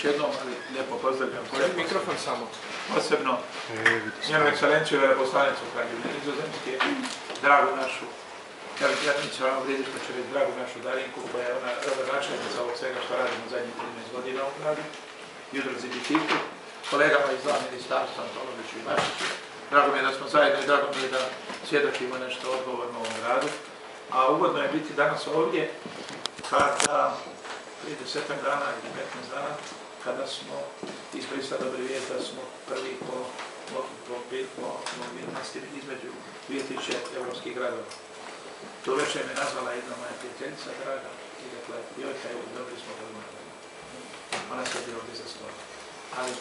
još jednom, ali lijepo pozdravljam sve. Mikrofon samo. Posebno njenu ekscelenciju veleposlanicu Kraljevine Nizozemske, dragu našu, ja neću vam vrijediti što će reći dragu našu Darinku, koja je ona rodonačelnica ovog svega što radimo zadnjih 13 godina u gradu, i udruzi Bicikl, kolegama iz dva ministarstva, Antoloviću i Mašiću. Drago mi je da smo zajedno i drago mi je da svjedočimo nešto odgovorno u ovom gradu. A ugodno je biti danas ovdje kada prije 10 dana ili 15 dana kada smo iskoristili dobri vijest da smo prvi po mobilnosti između 2000 evropskih gradova. To večer me nazvala jedna moja prijateljica draga i rekla, Jojka, evo, dobili smo ga. Ona se je ovdje za stol. Ali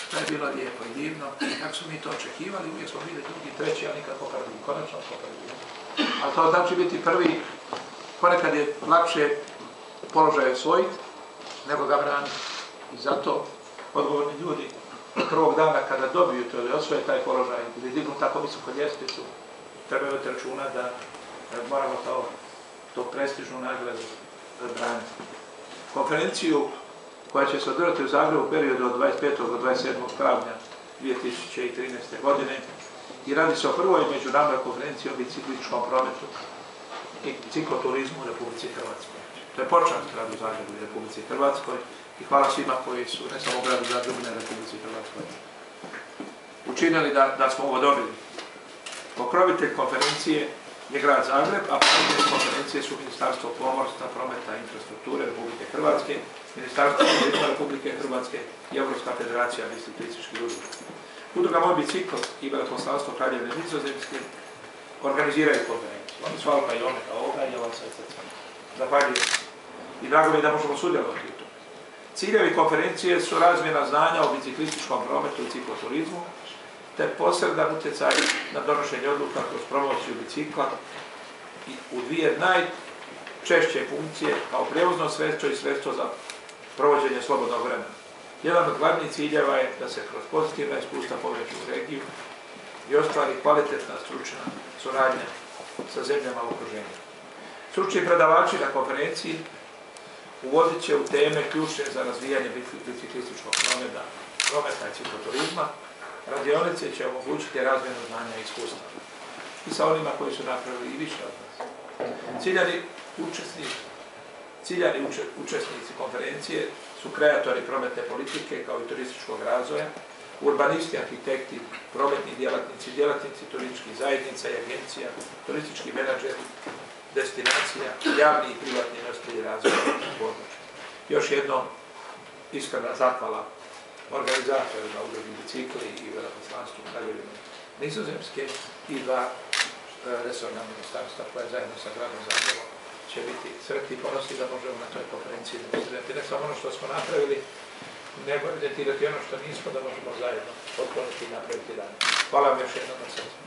to je bilo lijepo i divno. Kako smo mi to očekivali, uvijek smo bili drugi, treći, ali nikako prvi. Konačno smo prvi. Ali to znači biti prvi, ponekad je lakše položaj osvojiti nego ga braniti. I zato odgovorni ljudi prvog dana kada dobiju to ili osvoje taj položaj ili dignu tako visoko ljestvicu, trebaju imati računa da moramo to prestižnu nagradu braniti. Konferenciju koja će se održati u Zagrebu u periodu od 25. do 27. travnja 2013. godine i radi se o prvoj međunarodnoj konferenciji o biciklističkom prometu i cikloturizmu u Republici Hrvatskoj. To je počast gradu Zagrebu i Republici Hrvatskoj i hvala svima koji su, ne samo u gradu Zagrebu, ne Republici Hrvatskoj, učinili da smo ovo dobili. Pokrovitelj konferencije je grad Zagreb, a pokrovitelj konferencije su Ministarstvo pomorstva, prometa i infrastrukture Republike Hrvatske, Ministarstvo turizma Republike Hrvatske i Europska federacija biciklističkih udruga. Udruga Moj bicikl i veleposlanstvo Kraljevine Nizozemske organiziraju konferenciju. Oni su Alfa i Omega ovoga i ova srca. Zahvaljujem. I drago mi je da možemo sudjelovati u tome. Ciljevi konferencije su razmjena znanja o biciklističkom prometu i cikloturizmu, te posredan utjecaj na donošenje odluka kroz promociju bicikla i u dvije najčešće funkcije kao prijevozno sredstvo i sredstvo za provođenje slobodnog vremena. Jedan od glavnih ciljeva je da se kroz pozitivna iskustva poveću u regiju i ostvari kvalitetna stručna suradnja sa zemljama u okruženju. Stručni predavači na konferenciji uvodit će u teme ključne za razvijanje biciklističkog prometa i cikloturizma. Radionice će omogućiti razmjenu znanja i iskustva i sa onima koji su napravili i više od nas. Ciljani učesnici konferencije su kreatori prometne politike kao i turističkog razvoja, urbanisti, arhitekti, prometni djelatnici turističkih zajednica i agencija, turistički menadžeri, destinacija, javni i privatni nositelji razvoja područja. Još jednom iskrena zahvala organizatorima udruzi Bicikli i veleposlanstvu Kraljevine Nizozemske i dva resorna ministarstva koja zajedno sa gradom Zagrebom će biti sretni i ponosni da možemo na toj konferenciji demonstrirati ne samo ono što smo napravili, nego evidentirati ono što nismo da možemo zajedno otkloniti i napraviti dalje. Hvala vam još jednom na srcu.